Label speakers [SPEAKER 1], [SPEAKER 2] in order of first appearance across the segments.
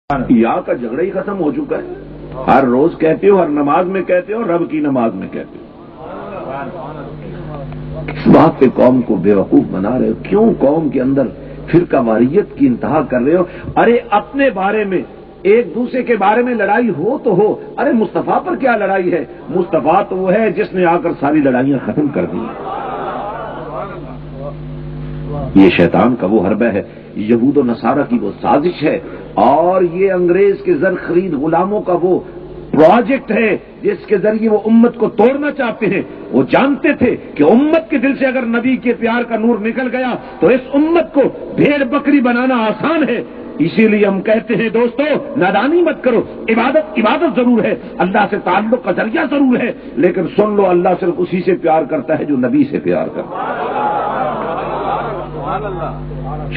[SPEAKER 1] یا کا جھگڑا ہی ختم ہو چکا ہے. ہر روز کہتے ہو، ہر نماز میں کہتے ہو، رب کی نماز میں کہتے ہو. اس بات پہ قوم کو بے وقوف بنا رہے ہو. کیوں قوم کے اندر فرقہ واریت کی انتہا کر رہے ہو؟ ارے اپنے بارے میں ایک دوسرے کے بارے میں لڑائی ہو تو ہو. ارے مصطفیٰ پر کیا لڑائی ہے؟ مصطفیٰ تو وہ ہے جس نے آ کر ساری لڑائیاں ختم کر دی. یہ شیطان کا وہ حربہ ہے، یہود و نصارہ کی وہ سازش ہے، اور یہ انگریز کے زر خرید غلاموں کا وہ پروجیکٹ ہے جس کے ذریعے وہ امت کو توڑنا چاہتے ہیں. وہ جانتے تھے کہ امت کے دل سے اگر نبی کے پیار کا نور نکل گیا تو اس امت کو بھیڑ بکری بنانا آسان ہے. اسی لیے ہم کہتے ہیں دوستو، نادانی مت کرو. عبادت ضرور ہے، اللہ سے تعلق کا ذریعہ ضرور ہے، لیکن سن لو اللہ صرف اسی سے پیار کرتا ہے جو نبی سے پیار کرتا ہے.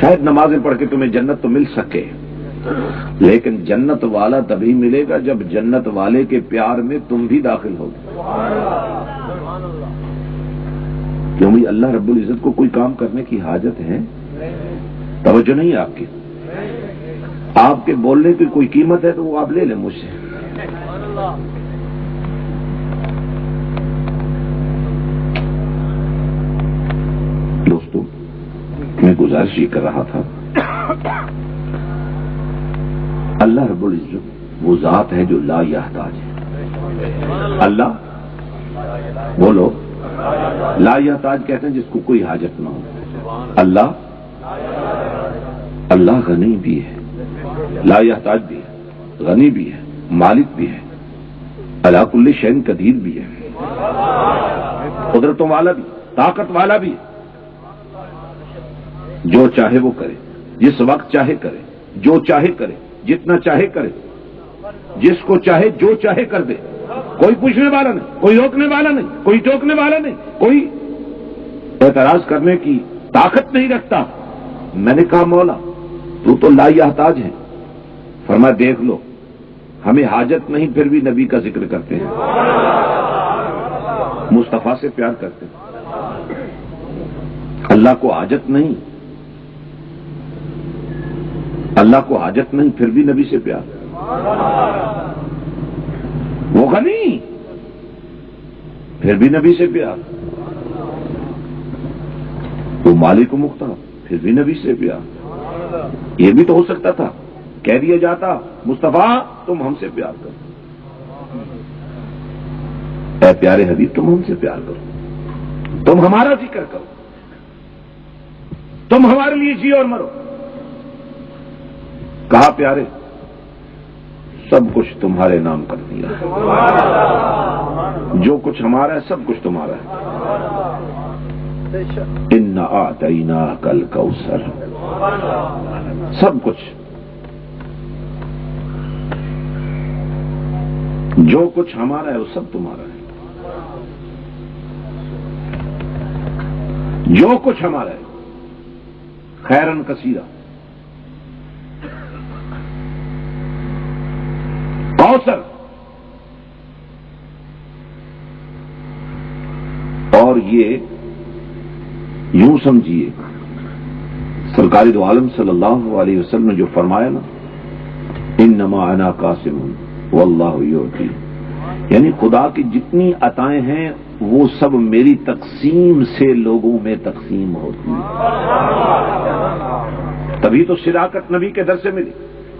[SPEAKER 1] شاید نمازیں پڑھ کے تمہیں جنت تو مل سکے، لیکن جنت والا تبھی ملے گا جب جنت والے کے پیار میں تم بھی داخل ہوگے. کیوں بھی اللہ رب العزت کو کوئی کام کرنے کی حاجت ہے؟ توجہ نہیں آپ کی. آپ کے بولنے کی کوئی قیمت ہے تو وہ آپ لے لیں مجھ سے. دوستو، میں گزارش یہ کر رہا تھا، اللہ رب العزت وہ ذات ہے جو لا یحتاج ہے. اللہ بولو، لا یحتاج کہتے ہیں جس کو کوئی حاجت نہ ہو. اللہ غنی بھی ہے، لا یحتاج بھی ہے، غنی بھی ہے، مالک بھی ہے، علی کل شیء قدیر بھی ہے، قدرتوں والا بھی، طاقت والا بھی ہے. جو چاہے وہ کرے، جس وقت چاہے کرے، جو چاہے کرے، جتنا چاہے کرے، جس کو چاہے جو چاہے کر دے. کوئی پوچھنے والا نہیں، کوئی روکنے والا نہیں، کوئی ٹوکنے والا نہیں، کوئی اعتراض کرنے کی طاقت نہیں رکھتا. میں نے کہا مولا تو لا یحتاج ہے. فرمایا دیکھ لو، ہمیں حاجت نہیں پھر بھی نبی کا ذکر کرتے ہیں، مصطفیٰ سے پیار کرتے ہیں. اللہ کو حاجت نہیں، اللہ کو حاجت نہیں پھر بھی نبی سے پیار. وہ غنی پھر بھی نبی سے پیار، وہ مالک و مختار پھر بھی نبی سے پیار. یہ بھی تو ہو سکتا تھا، کہہ دیا جاتا مصطفیٰ تم ہم سے پیار کرو، اے پیارے حبیب تم ہم سے پیار کرو، تم ہمارا ذکر کرو، تم ہمارے لیے جیو اور مرو. کہا پیارے سب کچھ تمہارے نام کر دیا، جو کچھ ہمارا ہے سب کچھ تمہارا ہے. انا اعطیناک الکوثر، سب کچھ، جو کچھ ہمارا ہے وہ سب تمہارا ہے. جو کچھ ہمارا ہے خیرن کثیرہ. کوثر، اور یہ یوں سمجھیے سرکار دو عالم صلی اللہ علیہ وسلم نے جو فرمایا نا، انما انا قاسم واللہ یعطی، یعنی خدا کی جتنی عطائیں ہیں وہ سب میری تقسیم سے لوگوں میں تقسیم ہوتی ہیں. تبھی تو صداقت نبی کے در سے ملی،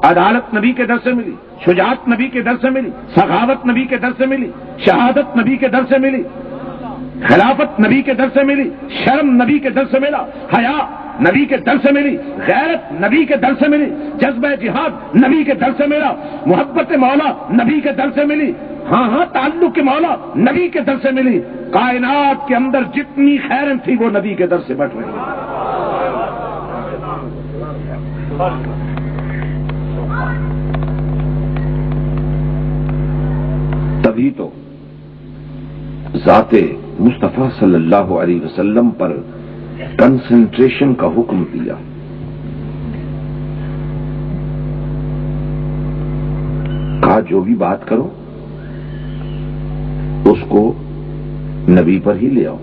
[SPEAKER 1] عدالت نبی کے در سے ملی، شجاعت نبی کے در سے ملی، سخاوت نبی کے در سے ملی، شہادت نبی کے در سے ملی، خلافت نبی کے در سے ملی، شرم نبی کے در سے ملا، حیا نبی کے در سے ملی، غیرت نبی کے در سے ملی، جذبہ جہاد نبی کے در سے ملا، محبت مولا نبی کے در سے ملی، ہاں تعلق کے مولا نبی کے در سے ملی. کائنات کے اندر جتنی خیریں تھی وہ نبی کے در سے بٹ رہی. تبھی تو ذات مصطفیٰ صلی اللہ علیہ وسلم پر کنسنٹریشن کا حکم دیا. کہا جو بھی بات کرو اس کو نبی پر ہی لے آؤ.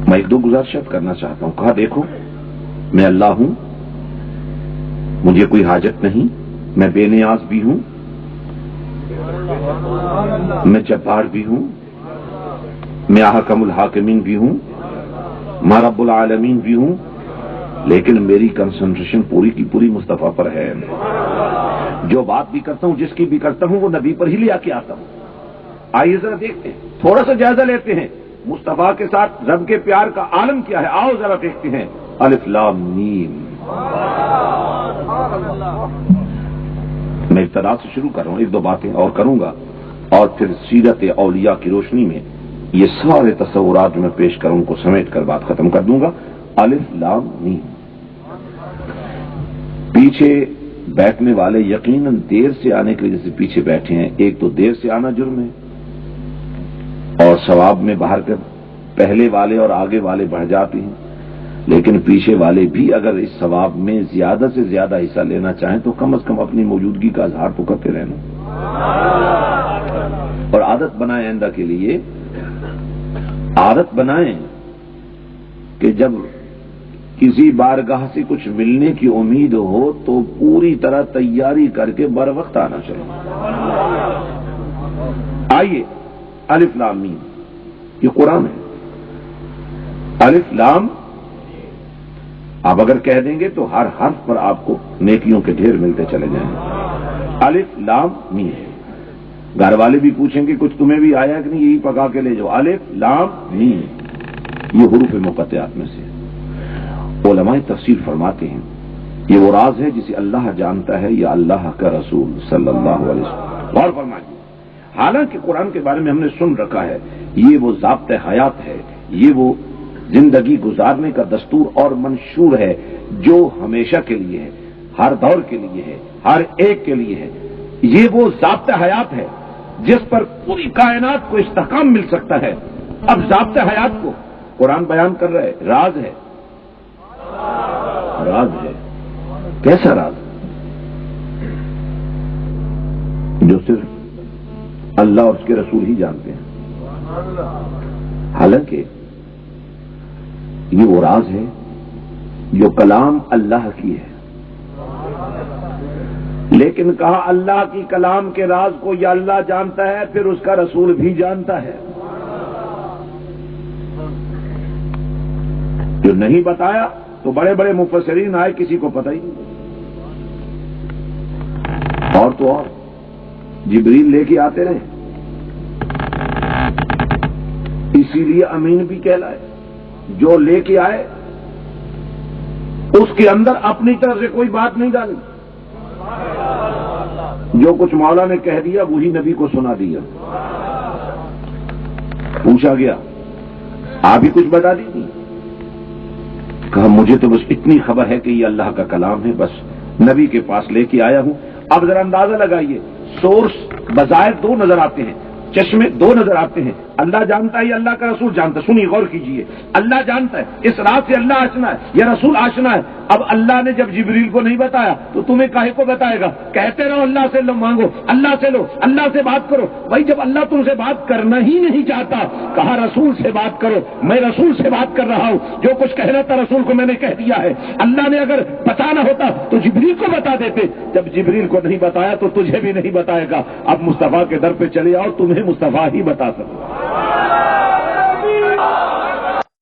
[SPEAKER 1] میں ایک دو گزارشات کرنا چاہتا ہوں. کہا دیکھو میں اللہ ہوں मुझे कोई हाजत नहीं, मैं बेनियाज भी हूं, मैं जब्बार भी हूं, मैं अहकमुल हाकिमीन भी हूं, मैं रब्बुल आलमीन भी हूं, लेकिन मेरी कंसंट्रेशन पूरी की पूरी मुस्तफा पर है। जो बात भी करता हूं, जिसकी भी करता हूं, वो नबी पर ही ले आके आता हूं। आइए जरा देखते हैं, थोड़ा सा जायजा लेते हैं मुस्तफा के साथ रब के प्यार का आलम क्या है। आओ जरा देखते हैं। अलिफ लाम मीम। मैं इब्तिदा से शुरू कर रहा हूं, एक दो बातें और करूंगा और फिर सीरत औलिया की रोशनी में ये सारे तस्वुरात जो मैं पेश करूं उनको समेट कर बात खत्म कर दूंगा। अलिफ लाम मीम। पीछे बैठने वाले यकीनन देर से आने के लिए जैसे पीछे बैठे हैं, एक तो देर से आना जुर्म है और सवाब में बाहर कर पहले वाले और आगे वाले बढ़ जाते हैं, लेकिन पीछे वाले भी अगर इस सवाब में ज्यादा से ज्यादा हिस्सा लेना चाहें तो कम से कम अपनी मौजूदगी का इजहार तो करते रहना और आदत बनाएं। आइंदा के लिए आदत बनाएं कि जब किसी बारगाह से कुछ मिलने की उम्मीद हो तो पूरी तरह तैयारी करके बर वक्त आना चाहिए। आइए, अलिफ लाम मीम, ये कुरान है। अलिफ लाम आप अगर कह देंगे तो हर हर्फ पर आपको नेकियों के ढेर मिलते चले जाएंगे। अलिफ लाम मीम। घर वाले भी पूछेंगे कुछ तुम्हें भी आया कि नहीं, यही पका के ले जाओ। अलिफ लाम मीम, ये हुरूफ मुक़त्तिआत में से उलमाए तफसीर फरमाते हैं ये वो राज है जिसे अल्लाह जानता है या अल्लाह का रसूल सल्लल्लाहु अलैहि वसल्लम। गौर फरमाइए, हालांकि कुरान के बारे में हमने सुन रखा है, ये वो ज़ाब्ते हयात है, ये वो जिंदगी गुजारने का दस्तूर और मंशूर है जो हमेशा के लिए है, हर दौर के लिए है, हर एक के लिए है। ये वो ज़ाब्ते हयात है जिस पर पूरी कायनात को इस्तेकाम मिल सकता है। अब ज़ाब्ते हयात को कुरान बयान कर रहा है, राज है, राज है। कैसा राज? जो सिर्फ अल्लाह और उसके रसूल ही जानते हैं। हालांकि ये वो राज है जो कलाम अल्लाह की है, लेकिन कहा अल्लाह की कलाम के राज को या अल्लाह जानता है फिर उसका रसूल भी जानता है। जो नहीं बताया तो बड़े बड़े मुफस्सिरीन आए, किसी को पता ही नहीं। और तो और जिब्रील लेके आते रहे, इसीलिए अमीन भी कहलाए। जो लेके आए उसके अंदर अपनी तरफ से कोई बात नहीं डाली, जो कुछ मौला ने कह दिया वही नबी को सुना दिया। पूछा गया आप ही कुछ बता दीजिए, कहा मुझे तो बस इतनी खबर है कि ये अल्लाह का कलाम है, बस नबी के पास लेके आया हूं। अब जरा अंदाजा लगाइए, सोर्स बजाय दो नजर आते हैं, चश्मे दो नजर आते हैं। अल्लाह जानता है या अल्लाह का रसूल जानता है? सुनिए, गौर कीजिए। अल्लाह जानता है, इस रात से अल्लाह आशना है या रसूल आशना है। अब अल्लाह ने जब जिब्रील को नहीं बताया तो तुम्हें काहे को बताएगा? कहते रहो अल्लाह से लो, मांगो, अल्लाह से लो, अल्लाह से बात करो। भाई जब अल्लाह तुमसे बात करना ही नहीं चाहता, कहा रसूल से बात करो। मैं रसूल से बात कर रहा हूं, जो कुछ कहना था रसूल को मैंने कह दिया है। अल्लाह ने अगर बताना होता तो जिब्रील को बता देते, जब जिब्रील को नहीं बताया तो तुझे भी नहीं बताएगा। अब मुस्तफा के दर पे चले आओ, तुम्हें मुस्तफा ही बता सकता।